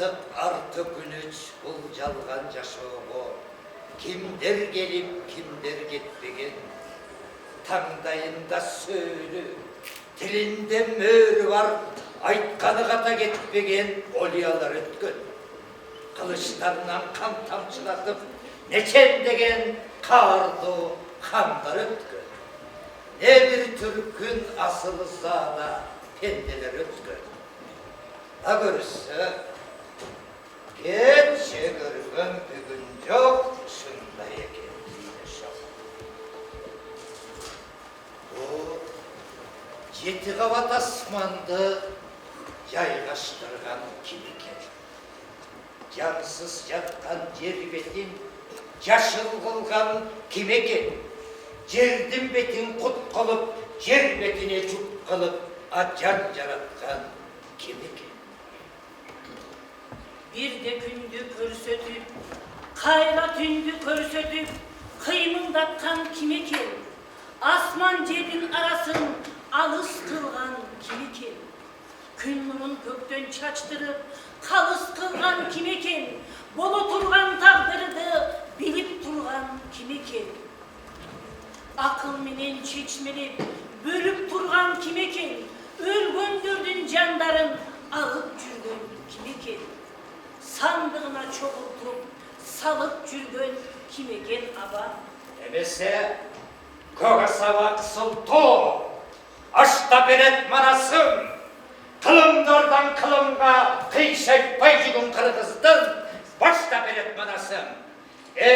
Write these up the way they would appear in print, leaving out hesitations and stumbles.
Қызық арты күніч бұл жалған жашоого кимдер келип кимдер кетпеген, таңдайында сөйлі, тилинде мөрі бар, айтканы ката кетпеген олиялар өткөн. Кылычтарынан кан тамчылатып, нечендеген каардуу хандар өткөн. Не бир түркүн асылы зада пенделер өткөн. А көрсө, кече көргөн бүгүн жок, шындай экен дейди шок. О, жети кабат асманды жайгаштырган ким экен? Жарсыз жаткан жер бетин жашыл кылган ким экен? Жердин бетин кут кылып, жер бетине жуп кылып, жан жараткан ким экен? Birde күндү көрсөтүп, кайра түндү көрсөтүп, кыймылдаткан ким экен? Асман жердин арасын алыс кылган ким экен? Күн нурун көктөн чачтырып, калыс кылган ким экен? Боло турган тагдырды билип турган ким экен? Акыл менен чечмелеп, бөлүп турган ким экен? Өлгөндөрдүн жандарын алып жүргөн ким экен? Sandığına çoğultup, salıp жүргөн ким экен аба? Эмесе, көк асаба кысылтоо, ашта берет манасым, кылымдардан кылымга кыйшайтпай жүргөн кыргыздын башта берет манасым. Эй,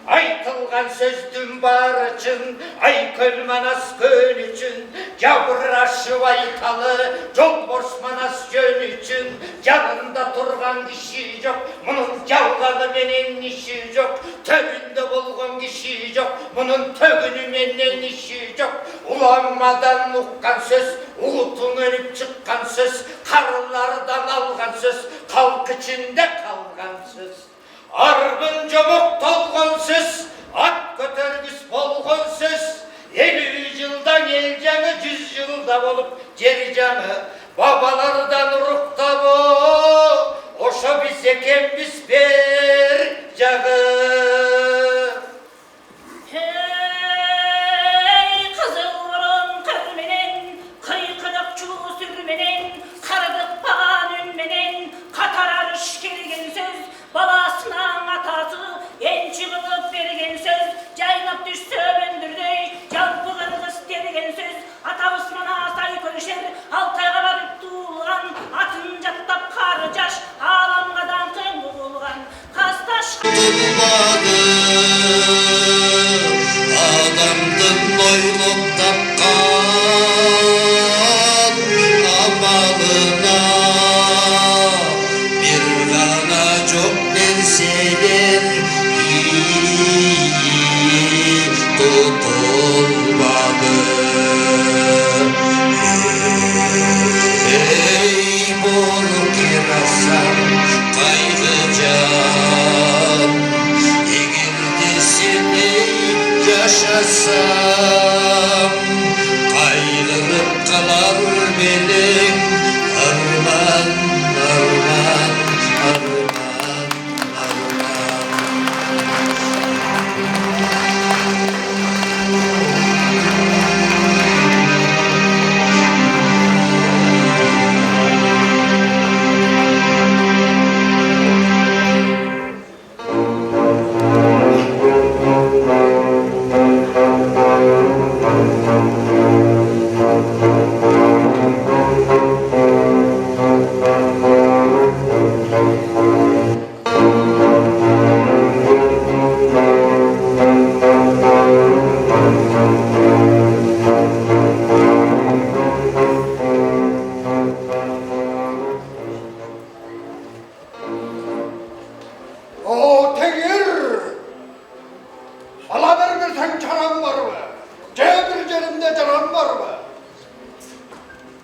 айтылган сөздүн баары чын, айкөл манас көн үчүн, жабырашып айталы, жолборс манас жөн үчүн, жанында турган киши жок, мунун жалганы менен иши жок, төгүндө болгон киши жок, мунун төгүнү менен иши жок. Уламадан уккан сөз, улутун өнүп чыккан сөз, карылардан алган сөз, калк ичинде калган сөз. Арбын жомок толгон сөз, ат көтөргүс болгон сөз, 50 жылдан эл жаңы, 100 жылда болуп жер жаңы, бабалардан уруктабы, ошо биз экенбиз бер жагы. Hey, кызыл мурун кыр менен, кыйкыдык чуу сүр менен, кырдык паган үн менен, катар арыш келген сөз, баласынан атасы энчи кылып берген сөз, жайнап түшсө бөндүрдөй, жалпы кыргыз деген сөз, атабыз манас ай көрүшер, Алтайга барып туулган, атын жаттап кары жаш, ааламга даңкы болгон, касташ адамдын ойлоп тапкан амалына бир гана жок нерседен тутулбады. Эй, болуп кирасаң кайгы жан, эгерде сен жашасам, кайгырып калар белең, арман, арман, арман, арман.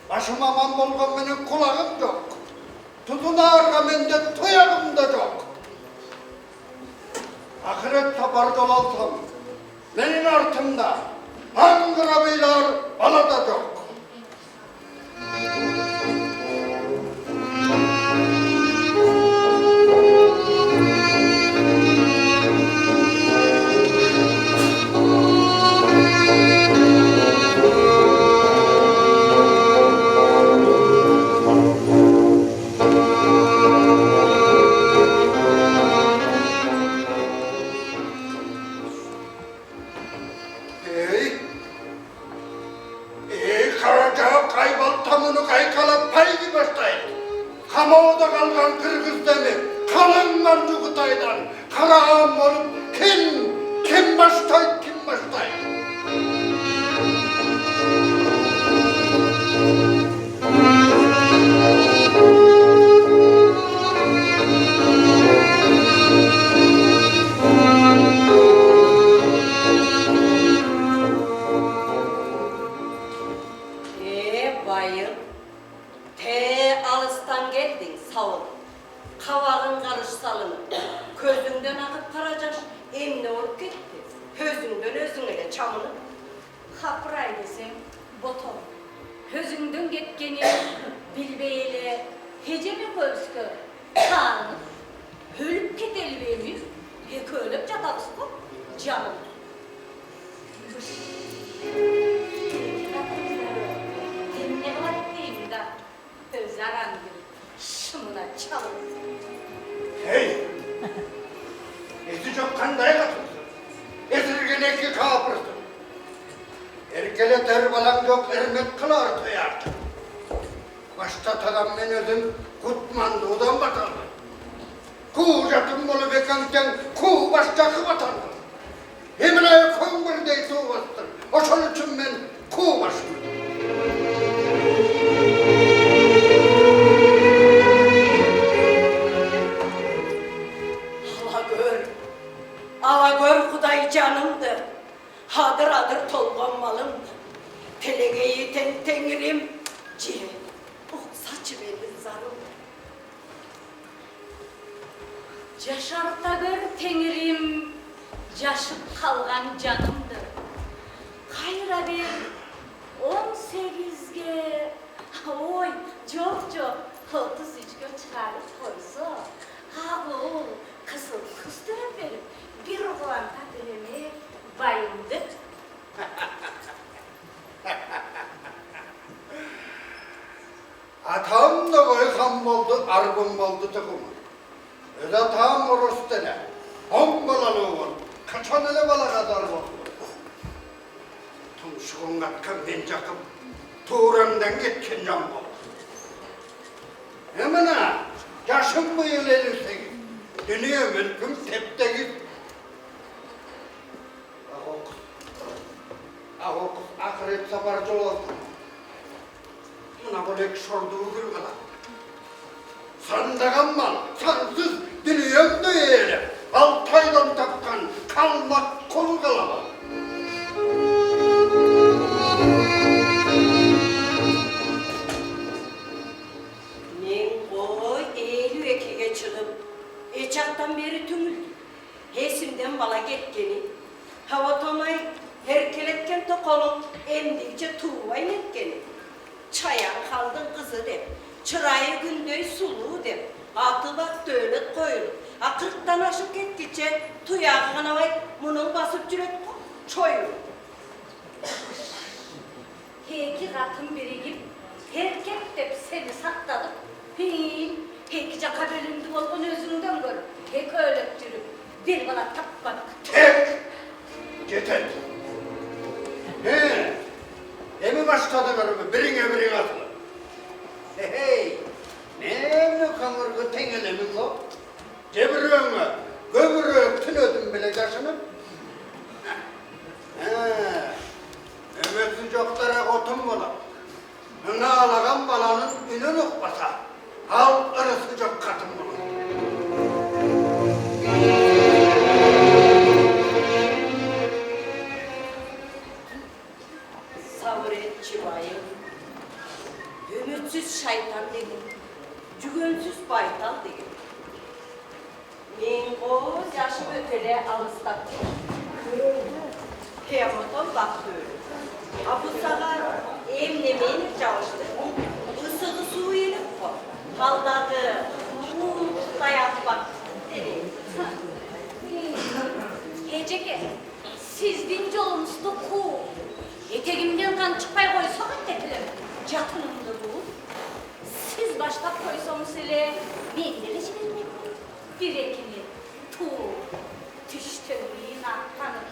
Başıma aman bolgan menen kulağım yok. Tutunarga mende toyagım da yok. Ahiret tapar dolalsam, menin artımda Angıra beyler bana da yok. kapıray desem, botom. Gözünden getkeni bilbeyle, hece mi pölskö, karnı, ölüp keteli pek ölüp çatalısın, canım. Ne var diyeyim de, özarandım, şımına çalın. Hey! Esi çok kanday katırsın. Esirgene ki kapırsın. Erkele terbalan yok ermek kılar toyardı. Başta tadam ben özüm kutmandı odan batandı. Kuğu jatım bolu bekanken kuğu başta kıvatandı. Hemen ayak kongur dey tuğbastır. Oşun için ben kuğu başladım. Ala gör Kuday canımdır. Hadır hadır tolgan malımdır. Telegeyi tengrim, cihe, saçı benim zarımdır. Yaşarta gör tengrim, yaşıp kalgan canımdır. Kayra bir 18'ge, oy çok 33'ge çıkarıp koysa, ha bu kısıl kıstırıp verip bir oğlan takdirimi bayıldı. Atam da koykan oldu, arbım oldu tıkımı. Öz atam orostene, 10 balalı oldu, kaçan ele bala kadar oldu. Tumşuğun atkan ben çakıp, tuğramdan geçken can oldu. Hemen ha, yaşım bu yıl 58, dünya mülküm tepte git. Ah o kız, ahiret sabarcı oldu. Buna böyle sorduğu bir kadar. Sandagan mal, sansız dünyam duyuyor. Altaydan takkan, kalmak kol kalama. Men koy eğili ekege çıkıp, eçaktan beri tümül. Hesimden bala getkeni, hava tomay herkeletken tokolun emdikçe tuğvay netkeni. Çayan kaldın kızı de, çırayı gündöy suluğu de, atı bak dövlet koyulur. Akırttan aşıp gittikçe tuyağına vay bunun basıp cüret çoyulur. Heki katın birigip, herkep de seni sakladık. Heki caka bölündü olgun özünden görüp, heki öğrettirip, bir bana tapmadık. Tek! Yeter! He! Emi başladı karımı, birine birine atılır. Hey! Ne evli kanırgı tengelemin o? Cebiröğüne, göbüröğü tünödüm bile yaşını. Ömetsizce oktara kotum bula. Hına alagan balanın ünün ukbasa. Al ırısıca katım bula. Sabret çıbayım, ümitsiz şeytan dedim, cügünsüz baytal dedim. Men koz yaşım ötele alıstak kıyamaton baktı öyle. Bu sefer emlemeyini çalıştı. Isığı suyu yenip koy. Kaldadı, dayak bak dedi. Heceke, siz dinci olmuştu ku. Eteğimden kan çıkmay koysanız dediler. Yakınımda bu. Siz başta koysanız ile mendili çevirmek. Bir ekini, tüştörüğün aktanıp,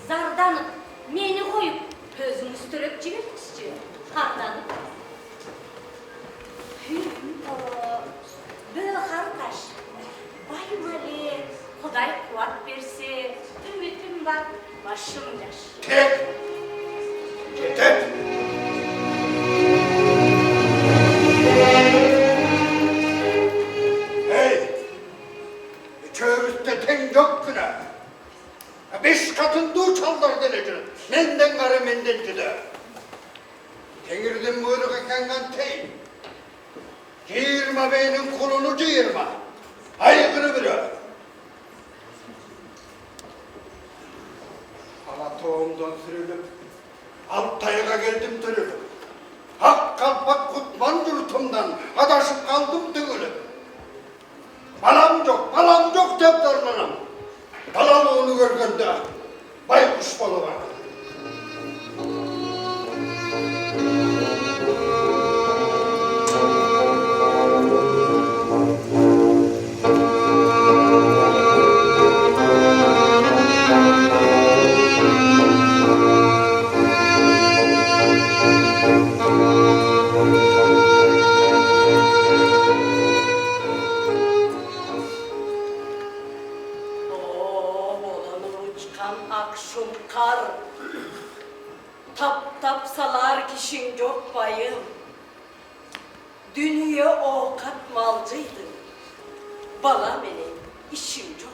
zardanıp, meni koyup, gözünü üstürüp civirmişçi, hardanıp. Böyle kardeş, baymali, Kuday kuvat verse, ümitim var, başım yaş. Tek! Yeter! Hey! Çöğürüste ten yok güne. 5 katın duğ çallar denecek. Menden karı menden cüde. Tengirden buyruk ekengen tey. Cıyırma beynin kolunu cıyırma. Aykırı biri. Ala tohumdan sürülüp, Altay'a geldim dönülüm. Hak kalpak kutman yurtumdan adaşıp kaldım tügülüm. Balam yok dep darlanam. Dalalığını görgende baykuş balı var. Akşam kar, tap salar kişin yok bayım. Dünya o katmalcıydı, bana benim işim yok.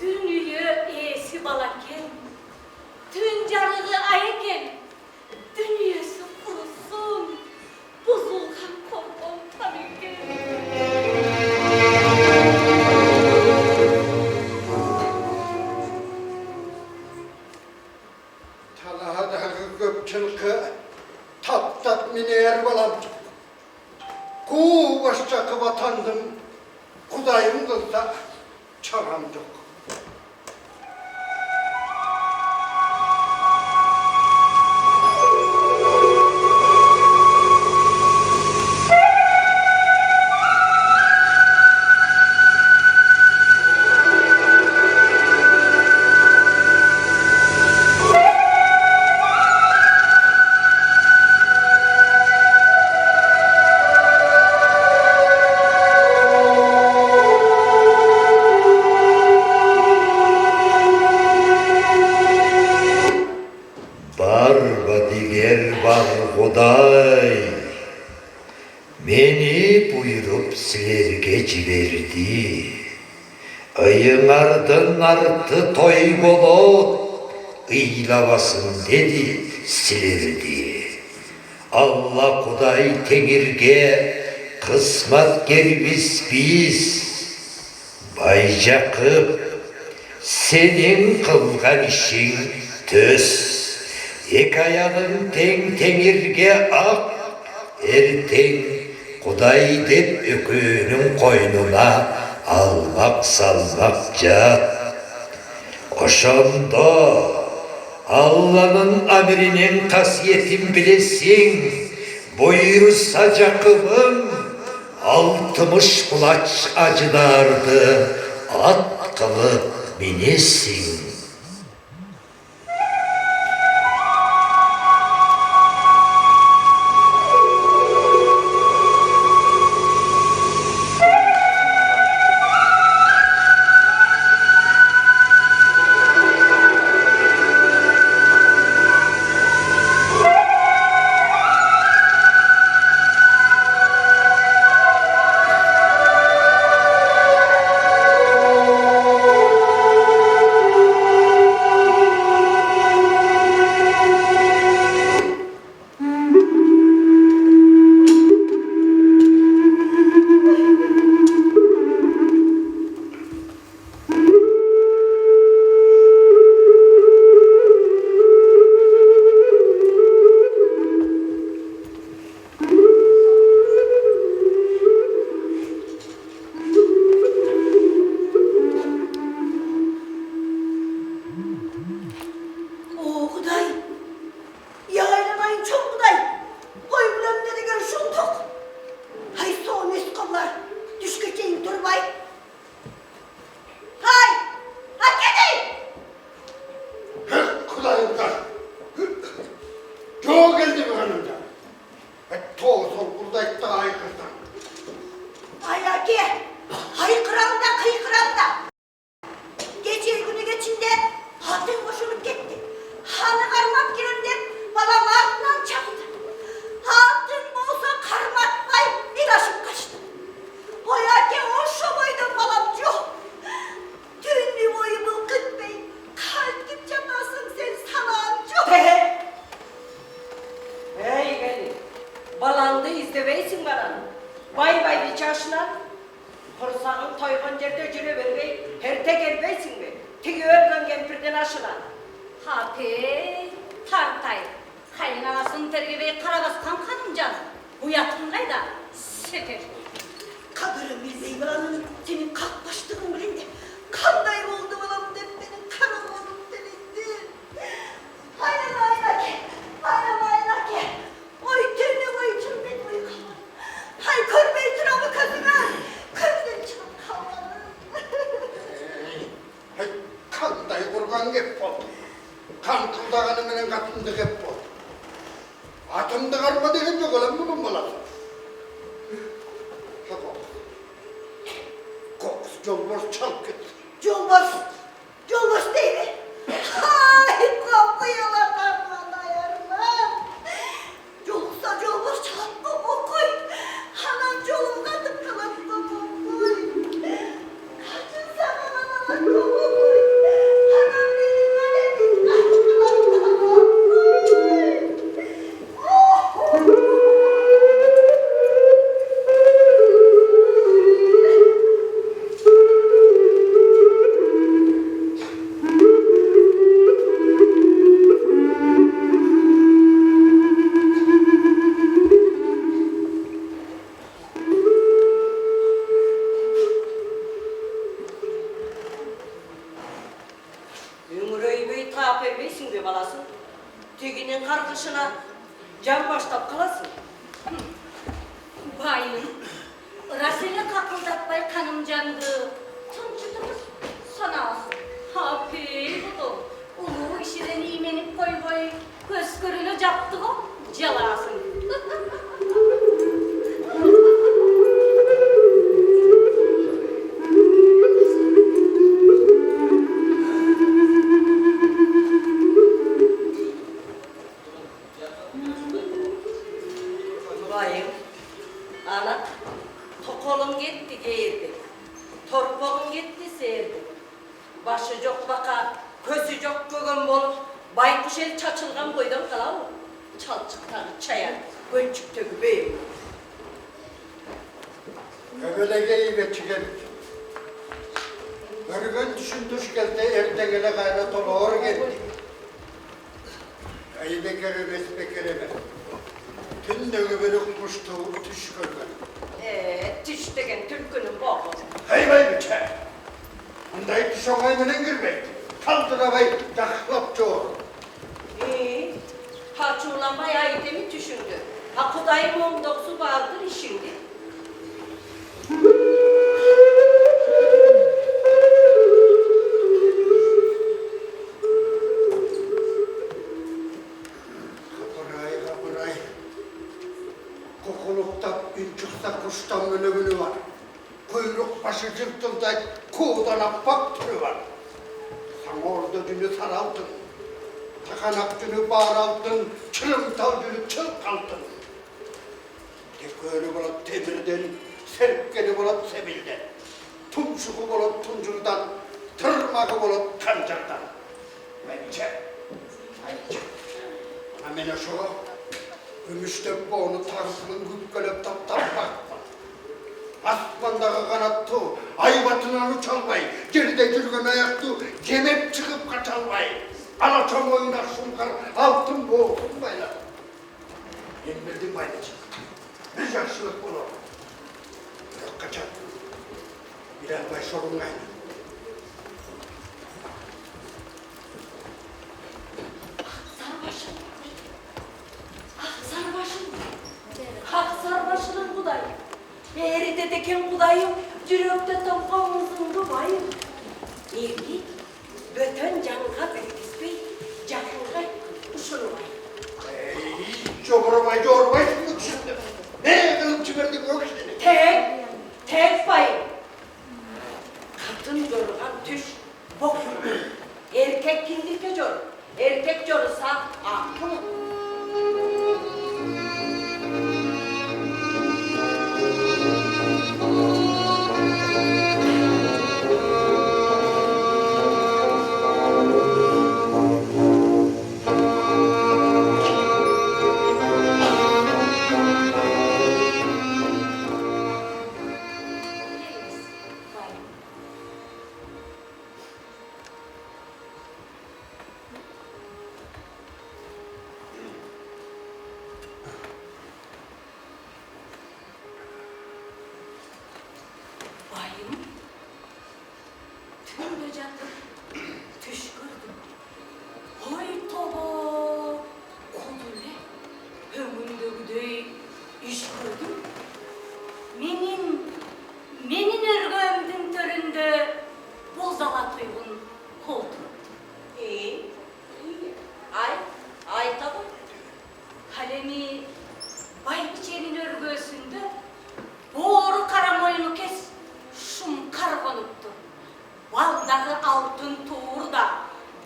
Dünya iyisi balaken, tüncarığı ayıken, dünyası kurusun, buzulgan korkun tabii. Talahadagı köpçülkü tap miner balam. Kuğu başçakı vatandım, kudayım kılsa çaram yok. Kuday meni buyurup silerge ciberdi. Ayın ardın arttı toy bolu, ıylavasın dedi silerdi. Allah Kuday temirge kısmat gelmiş biz. Baycakıp senin kılgan işin töz. Hikayanın temirge ak, erten Kuday dep öküğünün koynuna almak salmak cat. Oşonda Allah'ın emrinin kasiyetin bilesin, buyursa Cakıb'ın 60 kulaç acılardı, at kılıp binesin. yerde cüre vermeyi her tek elbeysin mi? Tigi ölgen gempirden aşılan. Hape, tartay. Kaynanasını tergebeyi karabaskan kanımcan. Bu yatın kayda. Sefer. Kadırım bilmeyi bulanın senin kalk başlığın bilinde. Kanday oldu bulam dem benim kanım olup delindi. Aynen aynen ki. Aynen aynen ki. Oy tene oy tüm benim uykular. Hay körmeyi tıramı kadına. Körden çıkıp kalmanı. Hey, kanday kurgan gep oldu. Kan kıldağını menen katımdı gep oldu. Atımdı karma degen yok olan mı bulmalasın? Kokusu Jolbos çalıp gitti. Jolbos değil mi? Hay kokuyorlar bana yarlar. Yoksa Jolbos çalıp kokuy. Hanım jolum katıp kalıp kokuy. Kaçın sana bana kokuy. Hanım benim alemin katıp kalıp kokuy. Ümrüyü bir taap etmeysin be balasın. Teginin kargışına can başlap kalasın. Bayım, rasile kakıldatmay kanımcandı. Tunçudumuz sana olsun. Hape, budu. Ulu işiden imenip koy koy. Köskürünü captı o, calasın. Bayım, ana, tokolum gitti giyirdi. Torpağım gitti seyirdi. Başı çok baka, közü çok gögün bolup, baykuş el çaçılgan koydum kala mı? Çalçıktan çaya, gönçük tökü beyim. Öbelegeyi ve çıkarıp. Örgün düşündüş geldi, ertegele gayret olur geldi. Ey bekere bes bekere be. Tün de öbelük kuştu, tüş görmen. Tüş degen türkünün boğu. Hey bay biçer. Bunday tüş oğay menen girmek. Kaldıra bay, yaklap çoğur. Haçulan bayağı idemi düşündü. Ha kudayım 19 bağlıdır işindi. Kapıray, kapıray. Kokulukta ün çıksa kuştan bölümünü var. Kuyruk başı cırtılday, kuğudan appak türü var. Sen orada dünü saraldın. Takanak dünü bağraldın, çırım tav dünü çırp kaldın. Tekörü bulat temirden, serpkeni bulat sebilden. Tumşuku bulat tuncurdan, tırmakı bulat kancardan. Bence, bence. Bana mene şu, gümüşte boğunu tarzının güpkölep tap tap bakma. Asmandağı kanattı, ay batından uçalmay, geride gürgün ayaktı, gemep çıkıp kaçalmay. Alaçam oynar şunkar, altın boğulsun baylar. Ben bildim baylacığım, bir yaşlılık olur. Yok kaçar, birer bay sorun kaynar. Sarbaşım. Sarbaşım. Hak sarbaşının budayı. Eğri dedeken budayım, cürökte tompağımızın dubayı. Neydi? Bötön canına belgizbey, canına uşunmay. Çoğurmay, çoğurmay, şimdi düşündüm. Ne kılıp çıkardık yok işte. Tek bayım. Kadın yorgan düş, bok. Erkek kindike jor, erkek jorusa aklı. Tümde yatıp düş gördüm. Ay toba, kodule, ömrümdegidey iş gördüm. Menin örgümdün töründe bozala tuygun oturup. Ay tabi. Kalemi Baybiçe'nin örgüsünde boğru karamoyunu kes şum kargonuptu. Baldağı altın tuğurda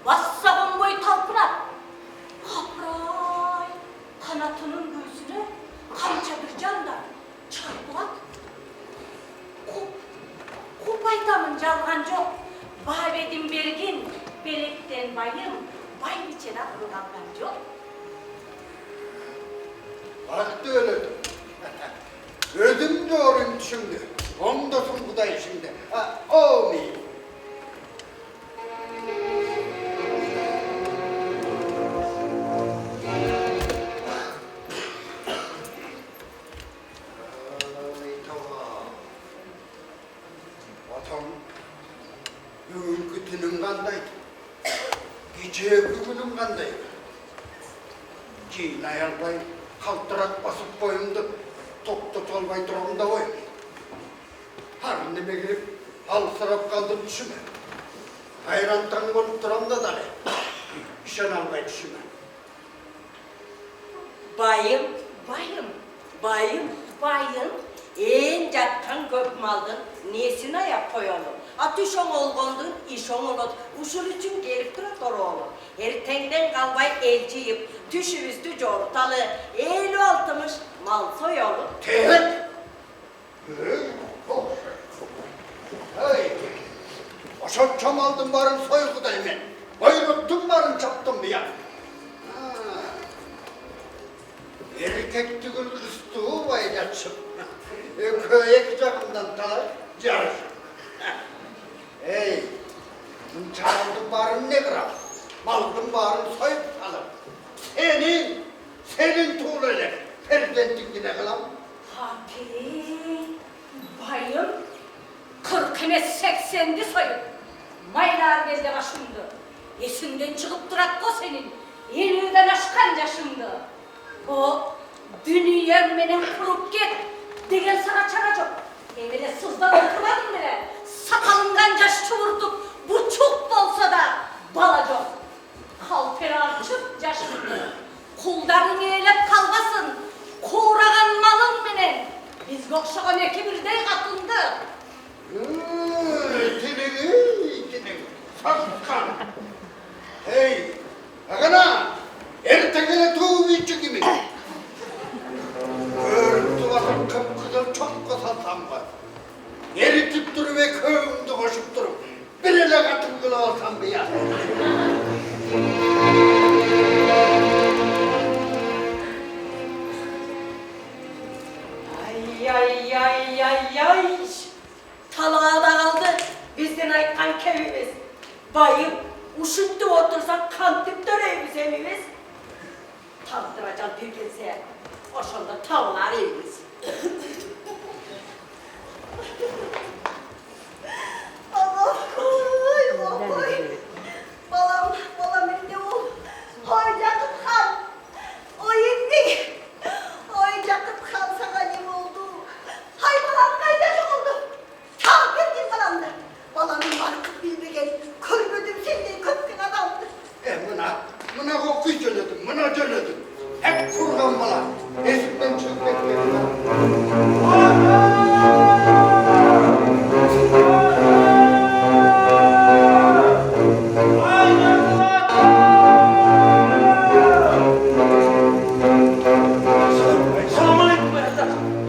bassağın boy talpınat. Kapray kanatının göğsüne kamça bir canda çarpılat. Kupaytamın calgan çok. Babedin bergin belekten bayım Baybiçe'ne kırılangan çok. Baktı öldüm. Öldüm doğruyum şimdi. Onda sorgudayım şimdi. O mi? Atam, bugünkü günüm kandaydı. Gece günüm kandaydı. Giyin ayarlayıp, kaltırak basıp boyumda, top olmay durumda boyum. Harneme girip, alsırap kaldım düşüme. Hayrantan olup duramda da ne? İşen almay düşüme. Bayım. En jatkan köp maldın, nesine yap koyalım. Atış on olgondun, iş on olot. Usul için gelip dura doğru olur. Ertenden kalbay elciyip, düşübüstü cortalı, 50-60 mal soyolu. Tek! Hey! Aşağı çamaldım barın soygudayım ben. Bayrıttım barın çaptım bir ya. Erkek tügül kıstığı bayraçım. Köye kucağımdan talar, yarışım. Hey! Çamaldım barın ne kıram? Maldım barın soyup alır. Senin tuğlayla ferdentin yine kılam. Bayım, 40'ine 80'di soyun. Maylar bezde başımdı. Esinden çıkıp durak o senin. 50'den aşkan yaşımdı. O dünyam benim kurup git. Degen sana çaracak. Evine sızdan oturmadım bile. Sakalından yaş çuvurtup bu çok olsa da balacak. Kalperi açıp yaşımdı. Kulların eğilip kalmasın. Kuğragan malın benim. Biz kokşağın ekibirden katıldı. Tinin, sakkan. Hey, akana, ertekele tuğu içi gibi. Örtü vakit kıpkıdır çok kısalsam var. Eritip durup ve köyümde koşup durup. Birine katım kılı olsam bir ya. Ay. Talağa da kaldı bizden ayıkan kevimiz. Bayım, uşuttu otursan kantip döreyimiz evimiz. Tanıtıracağım Türk'ünse, oşunda tavlar evimiz. Allah koy. Balam indi ol. Hoy Yakup Han. O indi. Oy Yakup Han sana ne oldu? Hay balam kaydacık oldu. Ta bir balamdı. Balamın markı bilmegen. Körgüdüm senden köpkün adamdı. Mına kokuyu cöledim, mına cöledim. Hep kurgan bana. Esimden çıkıp bekledim.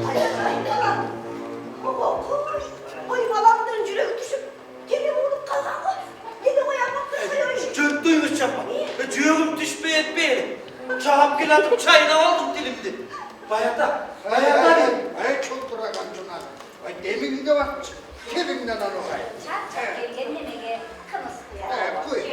Hay balam. Oy balamdan yürek düşüp. Gene vurup kazandı. Yine uyanmak kızıyor. Çöktüğümüz çapa. Cüğüm düşmeye etmeyelim. Çağıp gel atıp çayını aldım dilimde. Bayata. Ay çok durakan şuna. Ay demin de varmış. Kebinden al o ay. Çat ellerine kımıstı ya. Evet, buyur.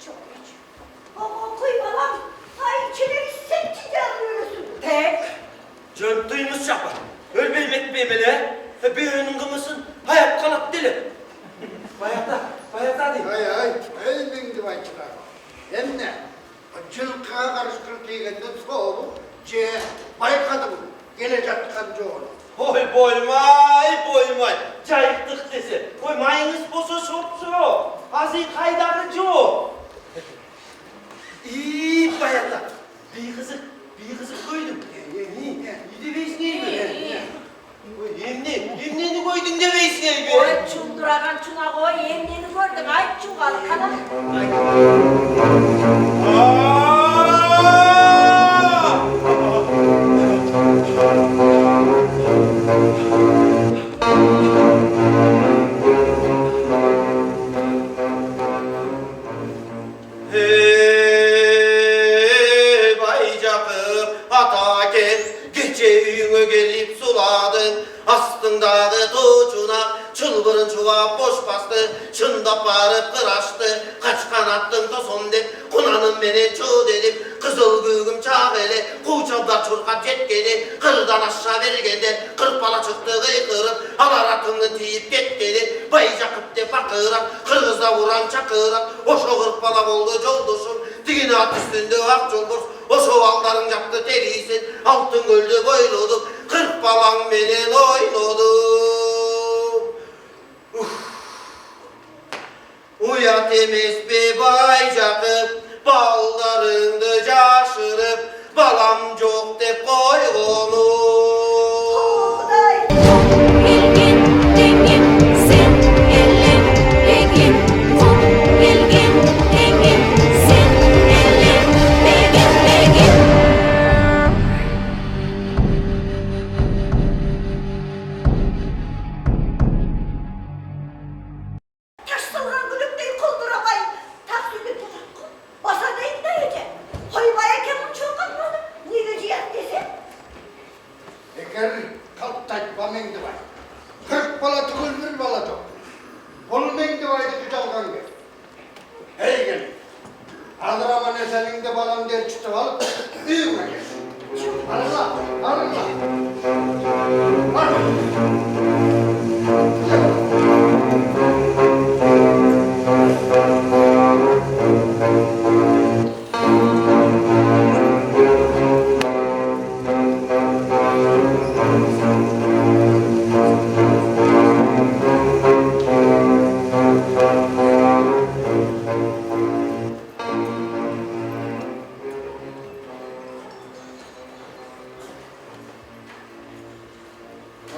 Çok geç. Koy balam. Hay içine bir sen ticari yürüsün. Duymuş yapar. Ölmeyim etmeyim hele. Bir önün kımısın, hayat kanat dilim. Bayakta değil. Ay mengdi bayçılar. Emme, cılkığa karıştırıp diyende soğuk, baykadı bu. Gelecek kancı oğlu. Oy boymay. Cayıktık dese. Oy mayınız bozu sopsu. Azı kaydarıcı o. İyi bayakta. Bir kızı koydum. İyi de beysneyi mi? Yemneni koydun da beysneyi mi? Oy çunduragan çuna koy, yemliğini gördüm. Ay çuvalı kadar. Baycakım Ataken gece üyüne gelip suladın. Astındağı tuğcuna çılbırın çuva boş bastı. Çında barıp kıraştı. Kaç kanattın da son dep. Kunanın beni çuğ dedim. Kızıl gülgüm çağeli. Kuğçabda çurkat yetkeli. Kırdan aşağı vergende. Kırk bala çıktı kıykırıp. Alaratını tiyip getkeli. Baycakıp de bakırak. Kırgızda vuran çakırak. Oşo kırk bala oldu çolduşum. Digini at üstünde ak çolburs. O şovalların yaptı teriysin. Altın göldü boyludum. Kırk balan beni oynudum. Uya temiz bir baycakım. Ballarında caşırıp. Balam çok de koygunum. Oğday. Bilgin, dengin, sen elin, begin. Çok bilgin, dengin, sen elin, begin. Taşsılgan gülükteyi kulduramay. Taksini tutak. Basa değil de yiyecek. Hoybaya kemun çok atmadı. Ne geceyem dese? Eğer kalktay mengdi bay. 40 bala tıkıl bir bala çok. Ol mengdi baydı küçalgan gel. Hey gel. Adıraman eselinde balan der çıtı alıp büyüme gel. Arla.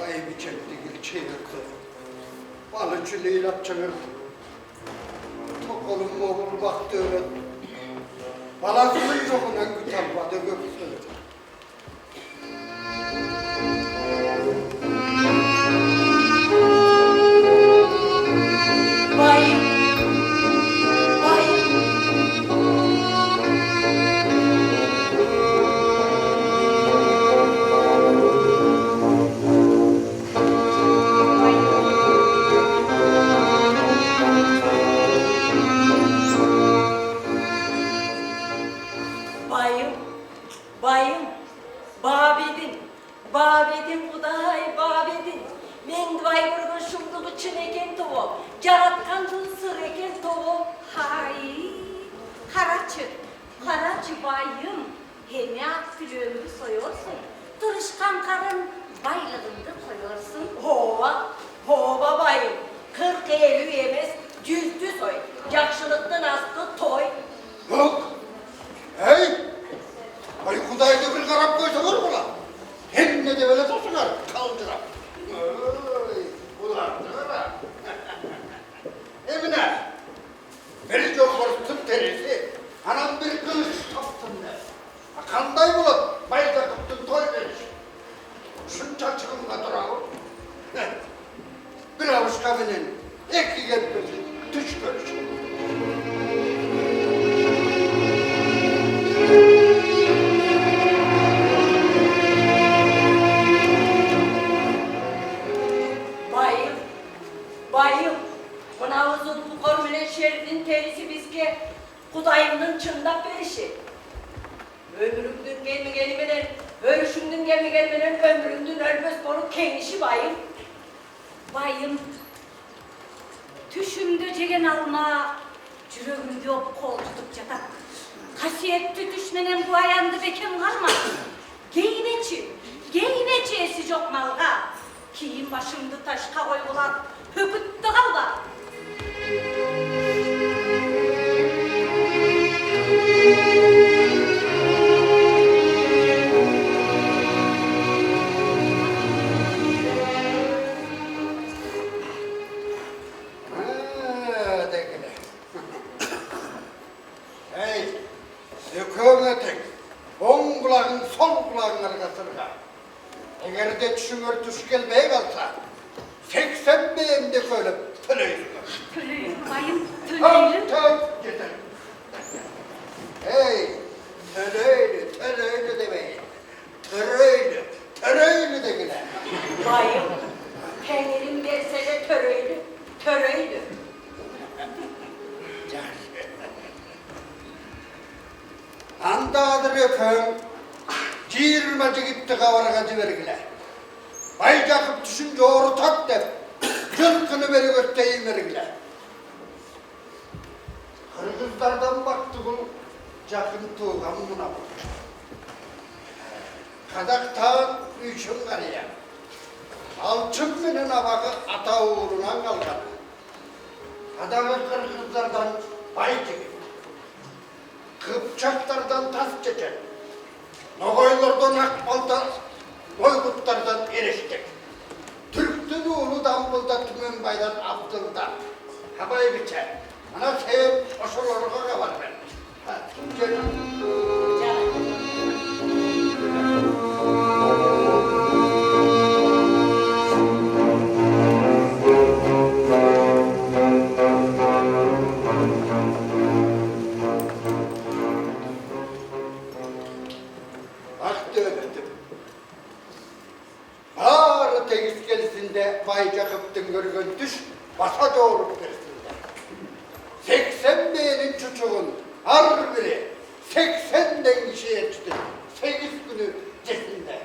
Ay bir çekti çevirdi. Balıcı leylak çevirdi. Tokolum moğul baktı öğretti. Balasının yokuna gütalmadı göksün. Bayım. Bayım, babedin uday babedin. Men dvay vurgun şumduğu çın eken tovu, jaratkandın sır eken tovu. Hay, karaçı bayım, hemi at gülümünü soyuyorsun. Tırışkan karın baylığını koyuyorsun. Hova bayım, 40 Eylül yemez, 100'lü soy. Yakşılıktan astı toy. Yok. Hey! Ay kudayda bir karap koysa olur mu lan? Hem ne de böyle tosunar, kaldırar. Oy, ulan dıra. Emine, beni çok borçtum terisi. Anam bir kılıç taptın ne? Kanday bulup, bayda kaptın toy verir. Şunca çıkımla durağım. Bir avuç kabinin, iki gelmesi, düş görüşüm. Görüşümdün gemi gelmenen ömrümdün ölmez boru kenişi bayım. Bayım, tüşümde cegen alma, cürögüm yok kol tutup jatak. Kasiyetli düşmenen bu ayandı bekem kalma. Geyineci esi çok malga. Kiyim başımdı taşka koygular, höpüttü kalba. Degine. Hey, yıkığını tek. On kulağın, sol kulağın arkasına. Eğer de tüşümür tuş gelmeye kalsa, 80 beyimde böyle tüleyim. Tüleyim bayım, Tam tüleyim. gidelim. Hey, tüleyli demeyin. Töröylü degine. Bayım, peynirim verse de töröylü. Andadır öpüm, ciğirmacı gitti kavargacı vergile. Baycakıp düşün doğru tak de, cılkını veri gösteyim vergile. Kırgızlardan baktı bu, cakın tuğan buna bu. Kadaktan üçün karıya. Alçın binin abakı ata uğruna kalkan. Kadağı Kırgızlardan baycık. Kıpçaklardan tas çeken, Nogoylardan Akbal'dan, Boykutlardan eriştik. Türktün oğlu Dambıl'da Tümenbay'dan Abdıl'da. Habayı biçer. Bana sevip aşırılarına var ben. Baycakıptın görgün düş, basa doğru tersinde. 80 beynin çocuğun her biri 80 kişi yetişti. 8 günü cesinde.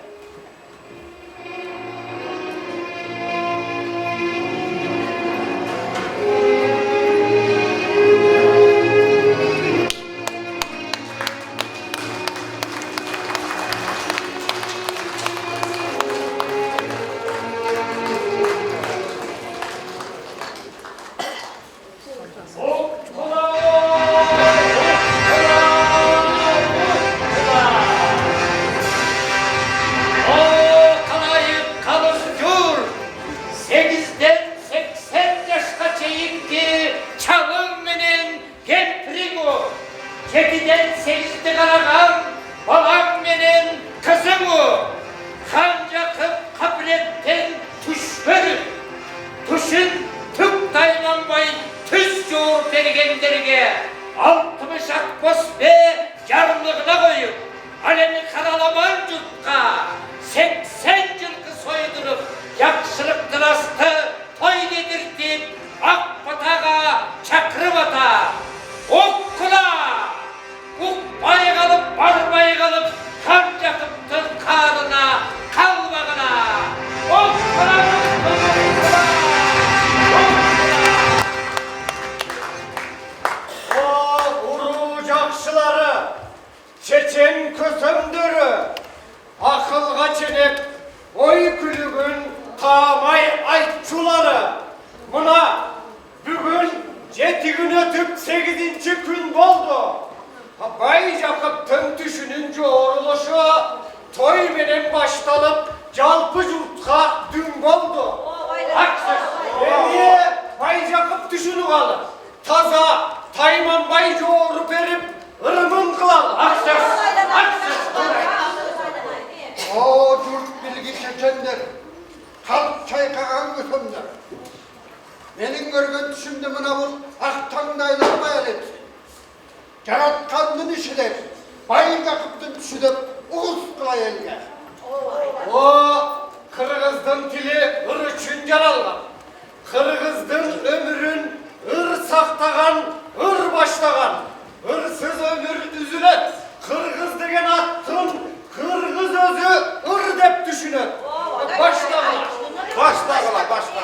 Kediden seyizdi karakan, babam benim kızımı. Kancakıp kabiletten tuş verir. Tuşun tıp dayananmayı tüz yoğur dergenlerine. 60 akbos ve yarlığına koyup, alemi karalaman cutta, 80 yılkı soydurup, yakşılık dırastı, toy dedirtip, Akbatağa, Çakrıbata, Okkula! Ukbayı kalıp, barbayı kalıp, kan yakıptın karına, kalbağına. Okkula! O vurucakçıları, Çeçen kösömdürü, akıl kaçınıp, oy külügün tamay aytçuları. Buna bugün 7 gün ötüp 8. gün oldu. Baycakıptın düşününce oğruluşu, toy menen başlanıp, calpı yurtka dün oldu. Haksız! Niye Baycakıp düşünü kalır? Taza, Tayman Baycı oğru verip, ırmın kılalım. Haksız! Haksız! O durt bilgi çekendir. Kalp çaykakan götümdür. Benim görgün düşümde mınavul aktan daylar bayar et. Caratkandın işidir. Bayır yakıptın düşüdüp uğuz kılayenge. O Kırgızdın dili ır üçün jaralgan. Kırgızdın ömürün ır saktagan, ır başlagan. Irsız ömür üzület. Kırgız degen attın, Kırgız özü düşünün. Başla. Başla.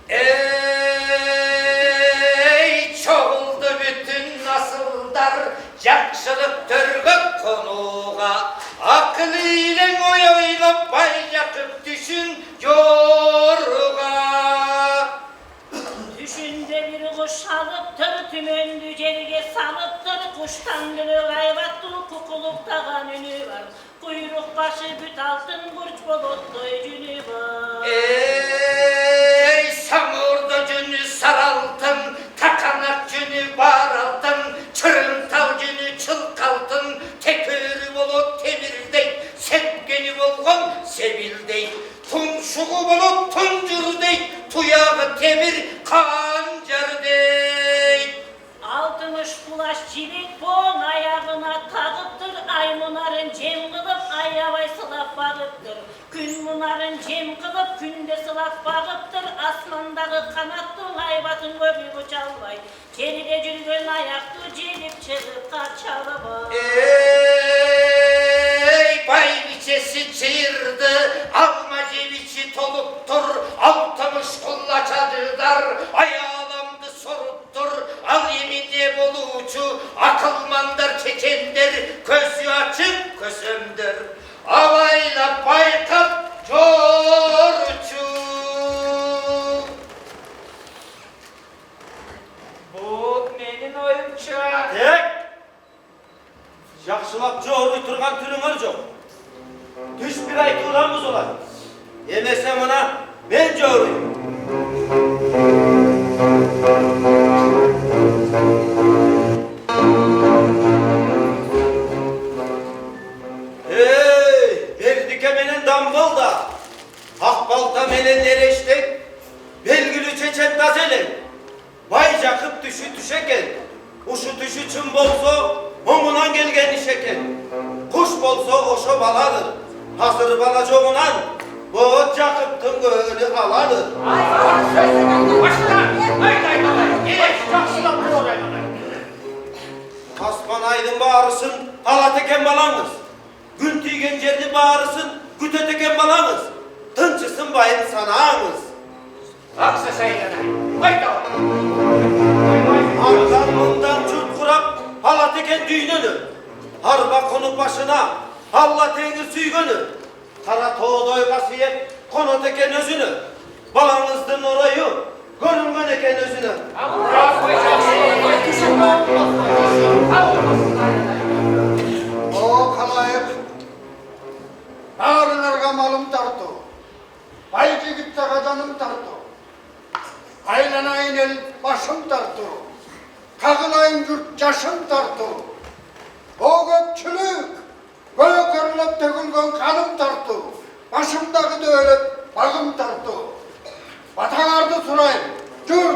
Ey çoğuldu bütün nasıldar Yakşılık törgüp konuğa Akıl ile oyaylap bay yakıp düşün yoruğa Düşünde bir kuş alıptır, tümöndü cerge salıptır, kuştan gülü gaybattır, kukuluktagan ünü var. Kuyruk başı büt altın, burç bolotlu öcünü var. Ey samurda cünü saraltın, takanak cünü bağraltın, çırıntal cünü çılkaltın, tekörü bulut temirdey, sevgeni volgan sevildey, tunşuğu bulut tuncurdey, tuyağı temir kancardey. Altmış kulaş çivik boğun ayağına takıptır, ay munarın cem kılıp ayavay sılap bağıptır. Gün munarın cem kılıp günde sılap bağıptır, asmandağı kanattın haybatın göbü bıçalvay. Ceride cürgün ayaktı celip çıkıp kaçalabay. Ey bay biçesi çığırdı, alma ceviçi toluptur, altamış kullaç adıdar, ayağlamdı soruptur, al yeminle boluçu, akıl mandar çekendir, gözü açık kösömdür, avayla baykap corçu. Bu menin oyunca. Tek! Yaxşılap joğruy turgan türüңөр jok. Düş bir ay tuğlamız olar. Yemese mına men joğruyum. Hey! Berdike menen dambıl da. Akbalta menen nereştek. Belgülü çeçen tazelen. Vay jakıp düşü düşeken. Uşu düşü çın bolsa, omunan gelgen işeken. Kuş bolsa oşo baladır. Hazır bala joğunan, boğut jakıptın gönü aladır. Kasman aydın bağırısın, alateken balanız. Gün tüygen cerdi bağırısın, güteteken balanız. Tınçısın bayın sanağınız. Aksa sayılana, haydi Ardan mundan çut kurap, halateken düğününü. Harba konup başına, Allah tengir süygünü. Kara toğdoy kasiyet, konut eken özünü. Balanızdın orayı, görüngen eken özünü. O kalayıp ağrınırga malım tartı. Baycı gitti kacanım tartı. Aylanayın el başım tartı. Kağılayın yurt yaşım tartı. O gökçülük göğe kırılıp dökülgen kanım tartı. Başımdaki de öyle bağım tartı. Vatanardı surayım. Dur.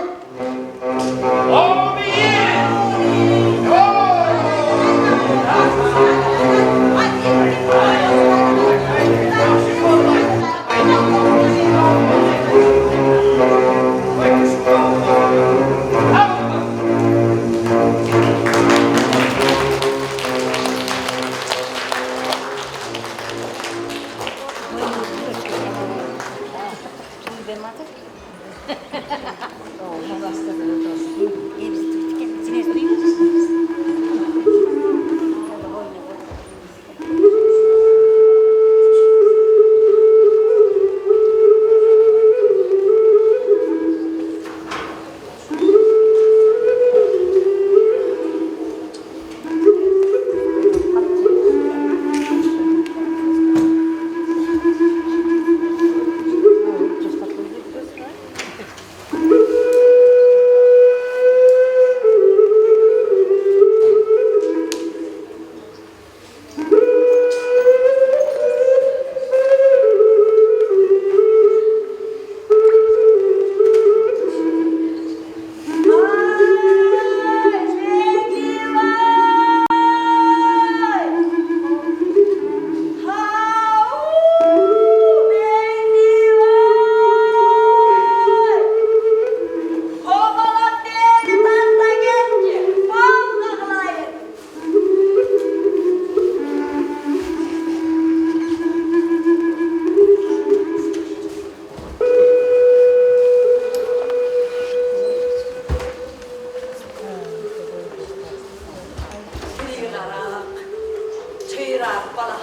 Çığırak bala.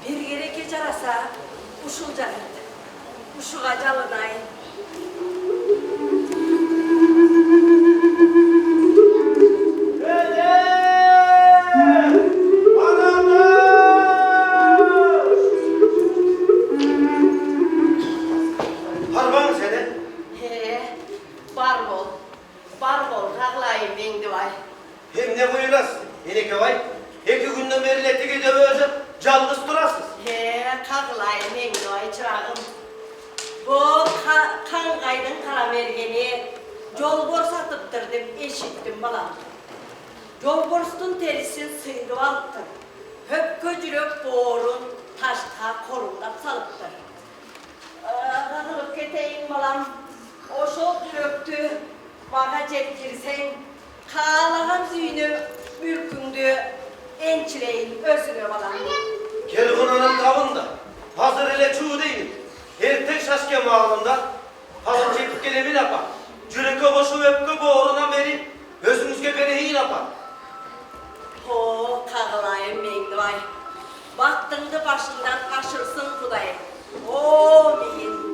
Bir yere geçer asa uşulacak. Uşuğa calınayın. Harban seni. He, barbol. Barbol, kağlayın ben de vay. Hem ne buyurasın? Yine ki vay. 2 günden beri letike de özüm. Calgız durasız. He, kağlayın ben de vay çırağım. Bu kan kaydın karamergeni yol borsatıptır dep eşittim bala. Yol borstun terisi sıyrı alttır. Höp köcürüp boğurun taşta korundap salıptır. Kakılıp keteyim balam. O şol düröptü. Bana cepkirsen kağlagan züynü mülkündü. Ençireyin özünü balam. Kergunanın tavında. Hazır ile çuğu değilim. Her tek şaşke mağlında. Hazır çekip gelemin yapar. Cüreke boşu öpkü boğurundan beri. Özümüzge berehin yapar. O kağlayın ben vay. Baktındı başından aşırsın kudayı. O beyin.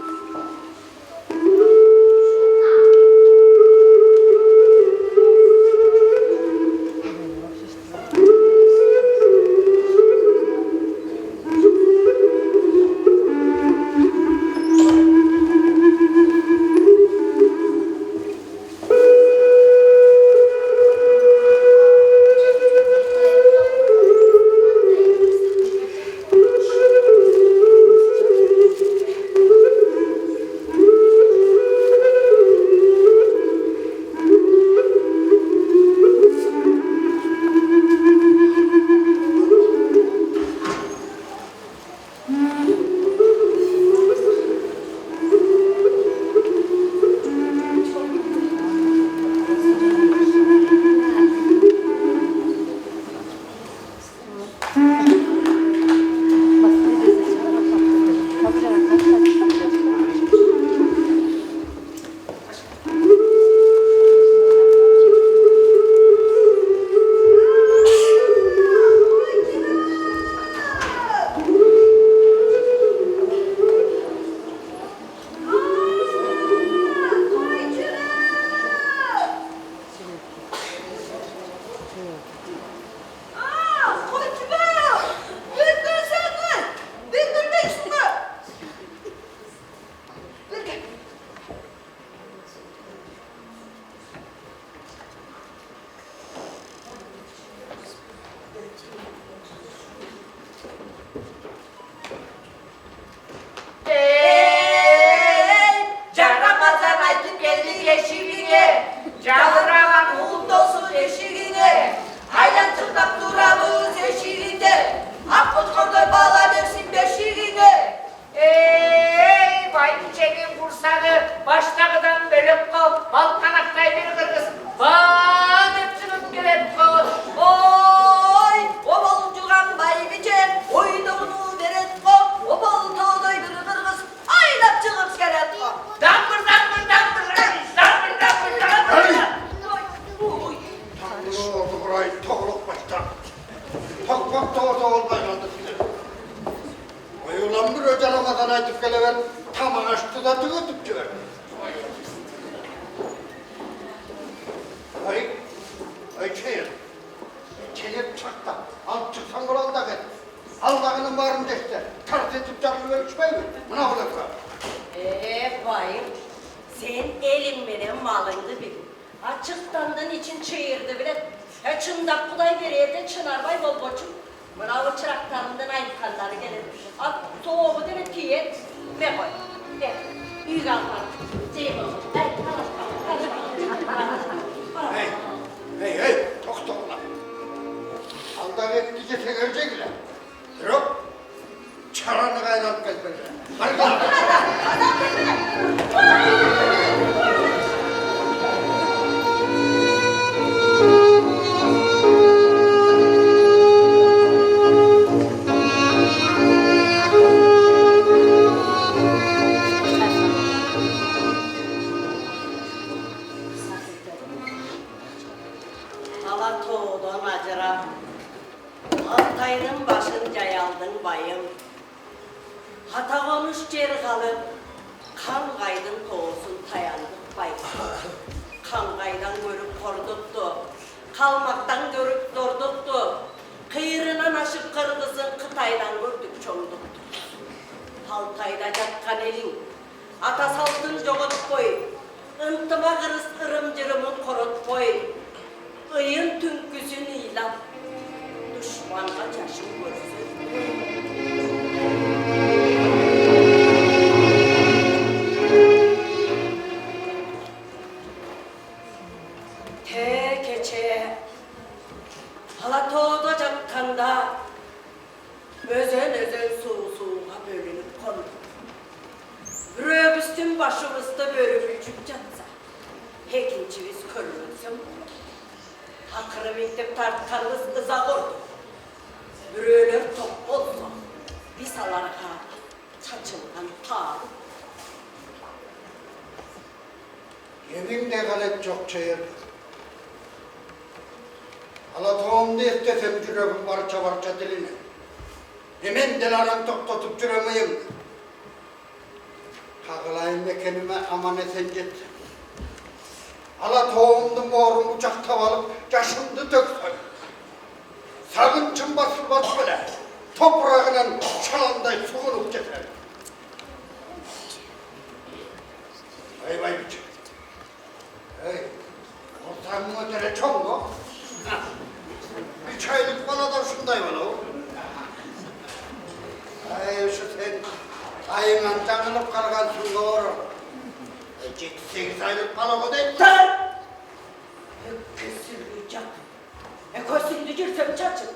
Ayının başın cayaldın bayım. Hata konuş cer kalıp, kan kaydın toğusun tayandık bayım. Kan kaydan görüp korduktu, kalmaktan görüp dorduktu. Kıyırından aşıp kırgızın Kıtay'dan gördük çoğunduktu. Haltayda jatkan elin, ata saltın jogot koy. Intıma kırıs ırımcırımı korot koy. Iyın tünküsün ilap, düşmanla çaşın görsün. Te keçe, Halatoğda jatkanda, özen suğa bölünüp kondu. Röbüstün başımızda bölümücük jatsa, hekinçimiz körülünsün. Akırı mektep tartkanımız ıza kordu. Büröler top olsa, biz alarka çaçılgan tağ. Yemin de galet çok çayır. Alatoğumda istesem yüreğim parça parça diline. Hemen dilarım toklatıp cüremeyim. Kağılayım mekenime aman esen gitsin. Alatoğumda morum uçak tavalıp yaşımdı döksün. Sakın çımbası bas bile. Toprağının çalanday soğunup geçer. Vay vay biçim. Hey, ortamın ötene çok mu? Bir çaylık bana da şunday bana o. Ay şu sen, ayından canılıp kalgansın doğru. 7-8 aylık bana o değil. Tar! Ökküsürlücek. Ökküsürlü girsem çaçın.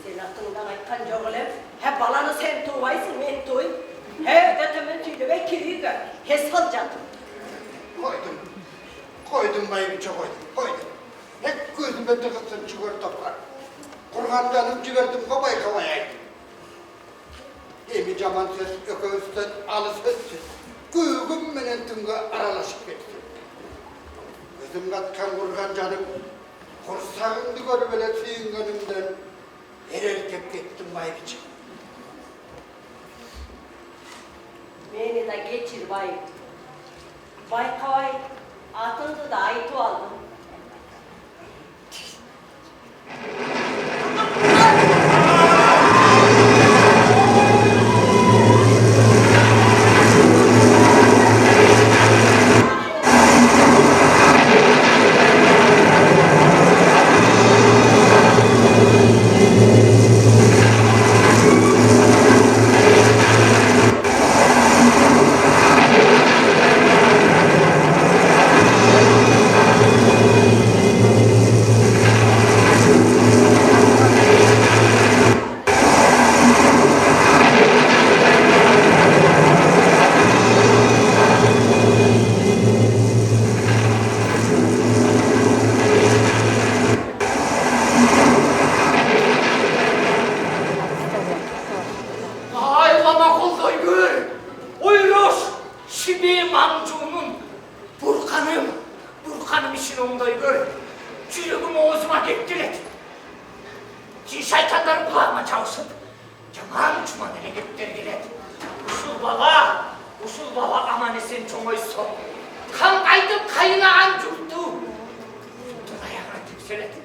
Sen aklından aytkan joğulem, he balanı sen tuğaysın men tuğy. He detemen tüylü ve kiriği he salcatın. Koydum bayımça koydum. Hep gözüme tıkıtsın çıkır toplar. Kurgan canım civerdim kabay kavayaydım. Emi caman ses, ökövüsten alı sessiz. Güğüm menen tınga aralaşıp geçti. Gözüm katkan kurgan canım, kursağımdı görüp öyle suyun önümden erelkep gittim bayımça. Beni de geçir bayım. Bay kavay, atındı da ayıtı aldım. Burkanım işin ondayı gör. Çürüğümü oğuzuma gittiler. Çin şeytanları kulağıma çalsın. Caman cumanele gittirdiler. Usul baba aman esen çoğuysun. Kan kaydı kaynağın cürdü. Tutun ayağına tükseledi.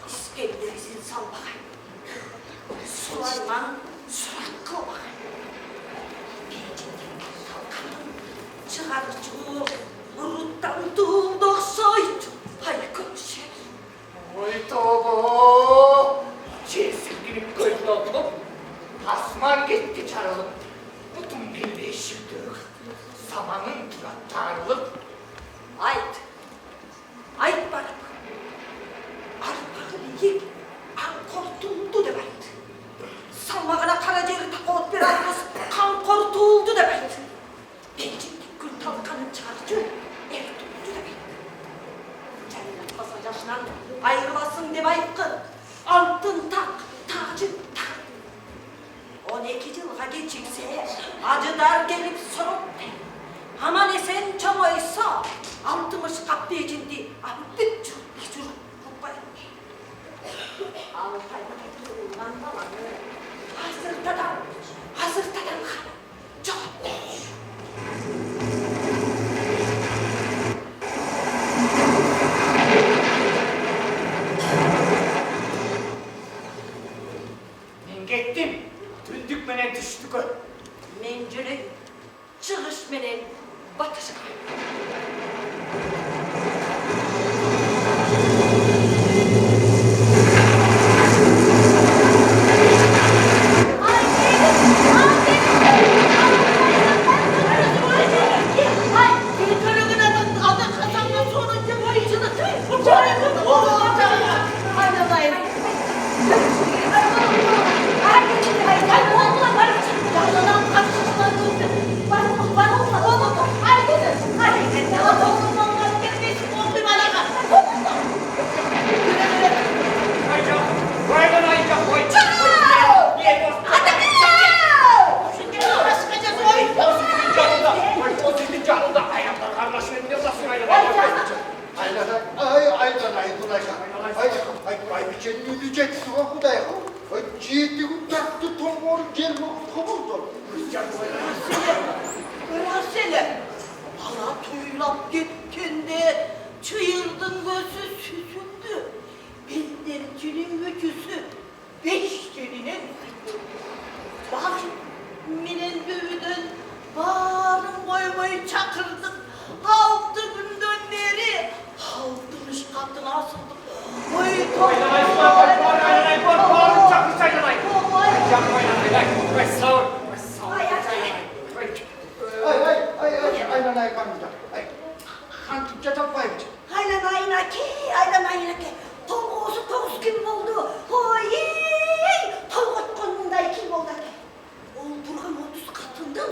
İskender'izin sal bakayım. Sularla surat kıl bakayım. Çıkarıcı uruttan tuğduk soydu. Haykır şey. Oy tobo. Çesilginip göz doldup. Asman gitti çarılıp. Bütün birliği şıktık. Samanın turat tarılıp. Ait bana. Arpağını yiyip an kortuldu demekti. Salmağına karaciğeri takot bir arımız kan kortuldu demekti. Bencillik gül talkanın çarcı el tuttu demekti. Cennet pasajasından ayrılasın demekti. Altın tak, tacı tak. 12 yılga geçiksin. kettim. Tündük menen düştük. Men jürek çıgış menen batışık. Bala tuylap gittiğinde çıyırdın gözü süzüldü. Bendercinin göçüsü 5 geline düştü. Bak minen düğüden bağrım koymayı çakırdık. 6 günden beri 6 katına asıldık. Oy Oynanay, bağırın çakır saylanay. Ay sağır. Aylanay kanımca. Kan tutacak yapmayınca. Aylanay ki. Toğuz kim oldu? Oy! Tavuk konunday kim oldu ki? Oldurgan 30 katından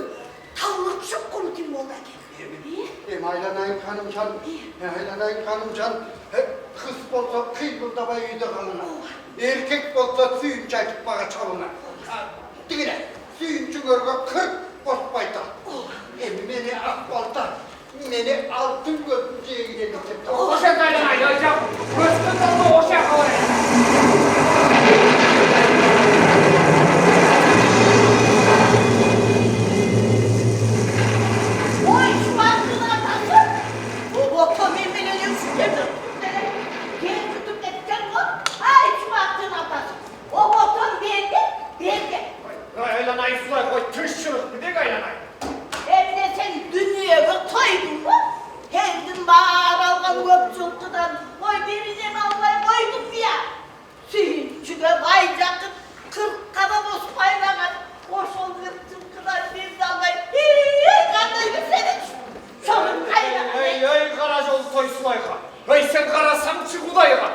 tavuk şu konu kim oldu ki? Aylanay kanımcan. Aylanay kanımcan. Kız olsa kıybılda bayıydı kalına. Erkek olsa suyun çekip bağa çalına. Digine, suyun çukurga 40 bot bayta. Meni akbalta, meni altın götünceye gidelim. Oşa kaylanay hocam. Gözkün olma oşa kavay. Oy şu aklına atası! Bu boka miminin üstüne gel tutup etken o. Ay şu aklına atası! O botan verdi. Aylanay sulay koy tırşçılık bir de kaylanay. Hem de sen dünyaya toydun mu? Her gün bağır algan öpçülküden oy birine almay koydum ya. Suyuncuga baycakıp 40 kada boz paylanan koşul öpçülküden bir dalgay kanaydı senin şunun kaynağı. Ey karacol toy sulayga. Ey sen karasan çıkudayga.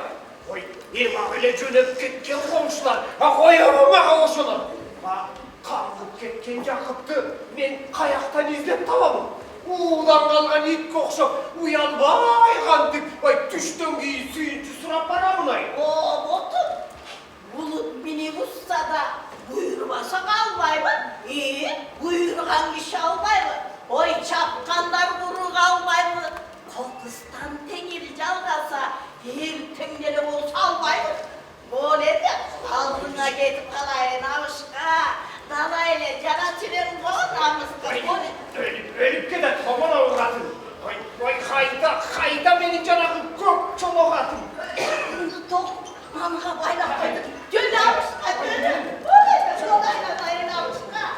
Oy ema öyle jönöp ketken komşular. Ha koyamama oşular. Ha kalkıp ketken jakıptı. Men kayaktan izlep tamamım. Uğdan kalgan itke okşap uyanbay kantip. Ay düştün giyi suyuncu surap bana bunay. O botum bulut minibüsta da buyurmasa kalmay mı? Buyurgan kişi almay mı? Oy çapkanlar kuru kalmay mı? Kokistan tengiri çalgasa her tengeri olsa almay mı? Böyle de aldığına gidip alayın aşka. Dalayla cana tren bu namusta. Ölüp gider tomana uğratın. Ay hayda benim canakım kök çoluk atın. Tok manha bayrak koydu. Gönlü aşka gönlü. Böyle de çolayla dayın aşka.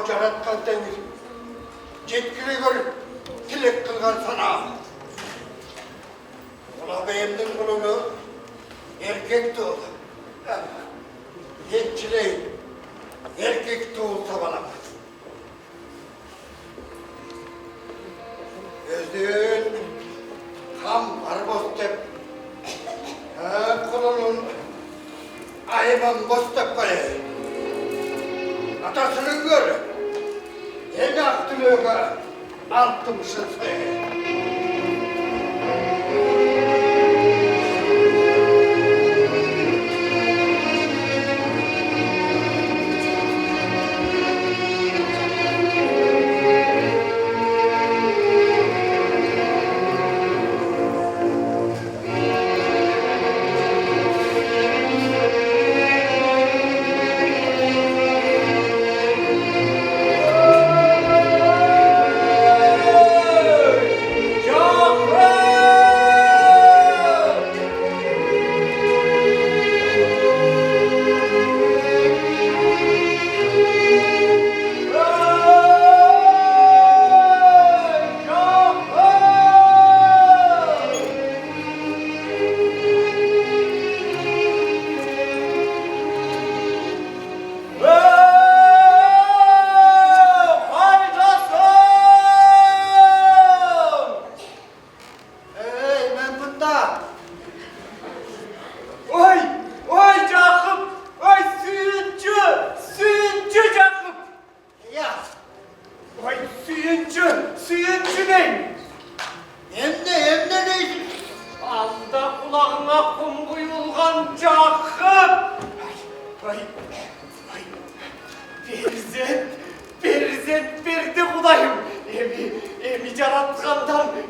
Jaratkan tengir. Cetkili görüp tilek kılgan sana. Ola beyimdin kulunu erkek doğdu. Gençleyin erkek doğulsa bana. Yaşının gör. En aktılığına altmışın söyle.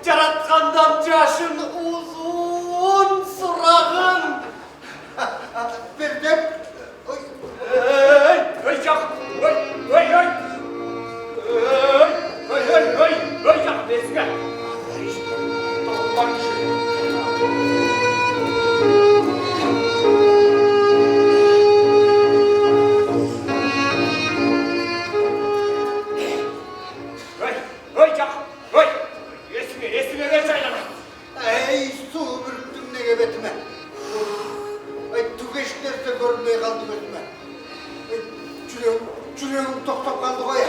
Caratkandan yaşın uzun sırağın. Birden ey su bürktüm ne gebetime. Ay tükeşlerse görmeye kaldı gözüme. Çürüğüm toktop kaldı koya.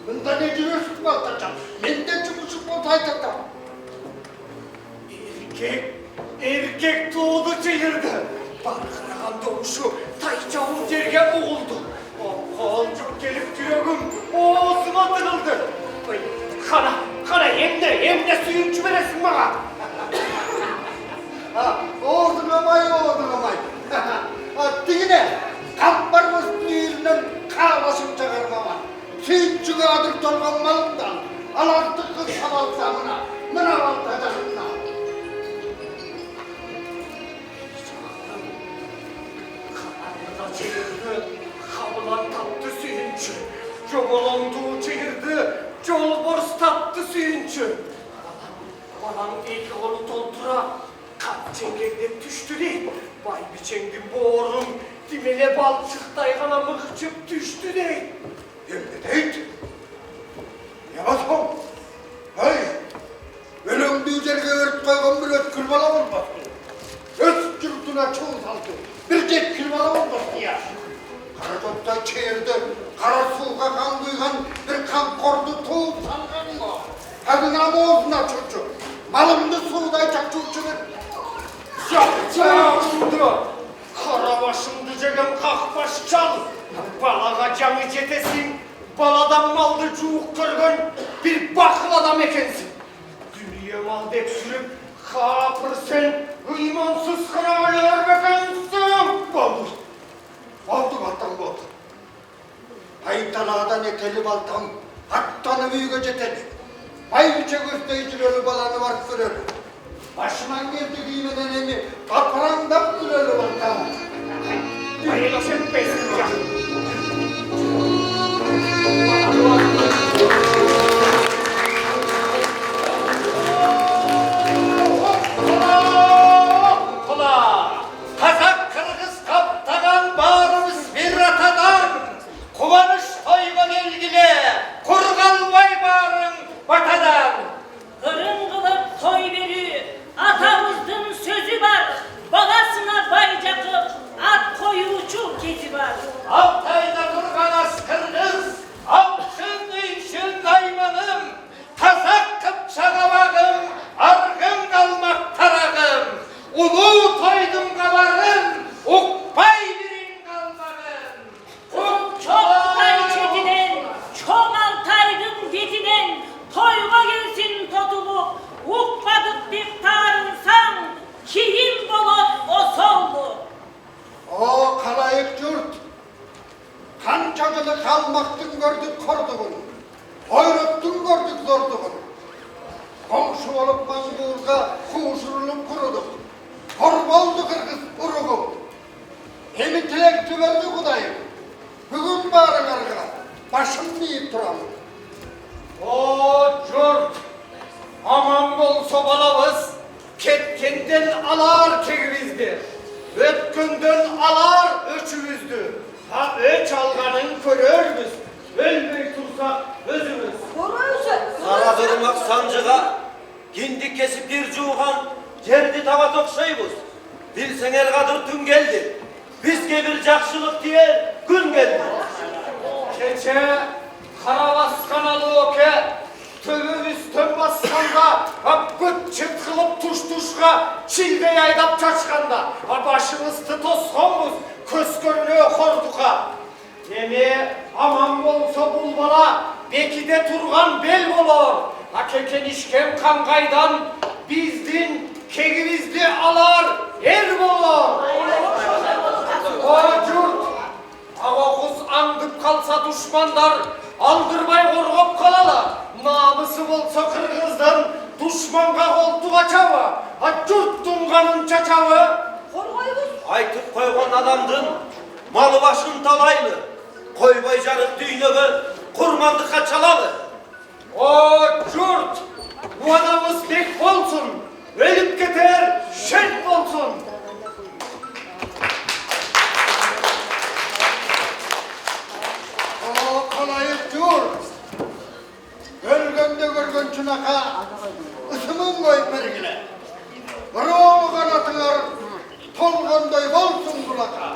Bunda ne cürüsün baltacağım. Ben de cürüsün baltayacağım. Erkek doğdu çayırdı. Barkırakan doğuşu taycağım yerge boğuldu. Kalcık gelip yüreğim ağzıma tıkıldı. Kana hem de suyuncu veresin bana. Oğuzun amay. Dine kapparmış düğünden kağlasım çağırmama. Suyuncu adır tolgan malımdan. Alarttı kız sabalsamına. Mına baltacağımdan. Çayırdı, kabılan tattı suyuncu. Çobalandığı çayırdı, çolbors tattı suyuncu. Balan ilk onu doldura, kat çengelde düştü değil. Bay biçendi boğurum, dimene balçık daygana mıhçıp düştü değil. Hem de değil. Yapasam. Hey. Ölüm düzerge öğret koygan bir öt kırmala olmaz. Öt cürtüne çoğu saldı. Bir tek kırmala olmaz ya. Karadok'ta çeyirdi. Kara suğa kan duygan bir kan kordu tuğup salgan mı? Kadına boğazına çocuk. Malımdı suğday çakçuğuçunun. Çağımdı, karabaşımdı cegem kakbaş çal. Balaga canı cetesin, baladan maldı cuğuk kırgın, bir bakıl adam ekensin. Dünya mal dep sürüp, kapır sen, imansız karabalar bekensin. Baldı baltam baldı. Haytaladan eteli baltam, hattanı büyüge ceteli. Bay biçe gösteyici ölü balanı var sürülü. Başıman geldi giymeden emi, kaparandan sürülü baltam. Bayılasın besin can. Kazak kırgız kaptadan bağrımız bir atadan. Kuvanış toyma gelgile, kurgal vay bağrım vatadan. Hırın kılıp toy verü, atamızın sözü var. Balasına Ahmaktın gördük korduğunu, hayrettın gördük zorduğunu. Komşu olup manguğurga kuşurulup kuruduk. Korbaldı kırgız uruğum. Hem intelekti verdi kudayım. Bugün bağırlarga başım deyip duram. O cürt, aman bol sobalabız, ketkenden alar kegimizdi. Ötkünden alar öçümüzdü. Ha öç alganın körörmüz, ölmey tursak özümüz. Karadırmak sancıga, gindi kesip bir cuğan, geldi tava tokşaybız. Bilsen el kadır tün geldi, bizge bir jakşılık diye gün geldi. Keçe, karavas kanalı oke, tövü üstün baskanda, ha gıt çıtkılıp tuş tuşga, çilde yaydap çaçkanda, ha başımızdı toskonmuz, köz görünüyor korduka. Demi aman bolsa bulbala, bekide turgan bel bolor, ha keken işkem kankaydan, bizdin kegimizdi alar, er bolor. O cürt, Ağokuz andıp kalsa düşmanlar, aldırmay korkup kalalar. Namısı bolsa Kırgız'dan, düşmanға koltuk açavı, ha cürttün kanın çaçavı. Aytıp koygan adamdın, malı başın talaylı, koybay jarıp düynögü, kurmandıka çalalı. O cürt, bu adamız bek bolsun, ölüp keter, şert bolsun. O kalayıp dur. Ölgönde görgön çınaka, ısımın koy pergile. Kıroğlu kanatılar, tolgönдөй bolsun kulaka.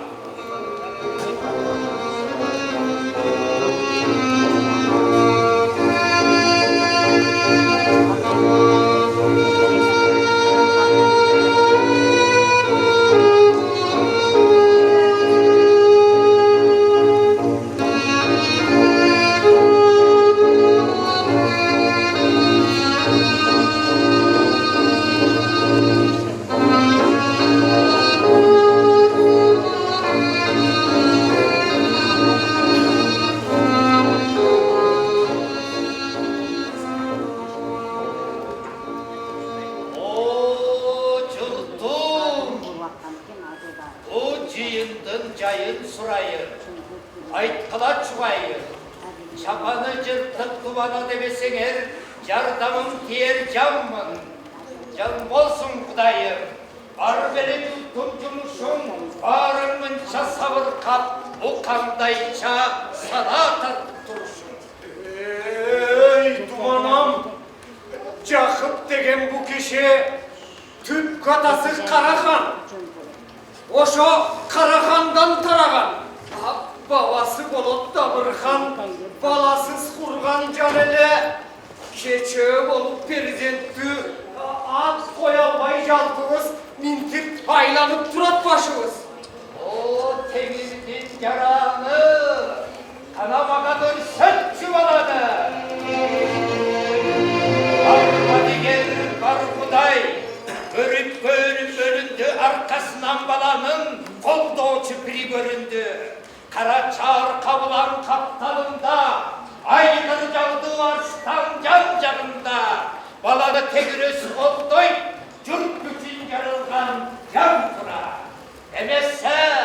Cayın surayı, aytkıla çuvayı, çapanı cırtık duvana demesenger, yardamım diyer canmın, can bolsun kudayım. Ar beri tuttumcumuşum, bağrımınça sabır kap, o kandayça sana tartıp duruşum. Ey dumanam, Cakıp degen bu kişi, tüp katası Karahan. Oşo Karahan'dan taragan, babası Bolot Damırhan, balasız kurgan canele, keçe bolup perizenttü, at koyalmay jaltımız, mintip aylanıp durat başımız. O temizlik yaranı, kanamaga dönsöt çuvaladı. Arma diger barbuday, görüp bölündü, arkasından balanın koldoğu piri göründü. Kara çağır kavulan kaptalında, ayları caldı arslan can canında. Balanı tegürüz oldoy, cürt bütün yarılgan yan tura. Demezse,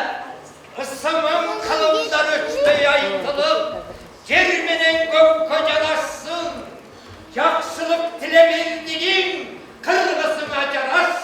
ısımın kalımdan öçte yaytılıp, cerminin gök kocalaşsın. Yaksılıp dilebildiğin kırmızına carasın.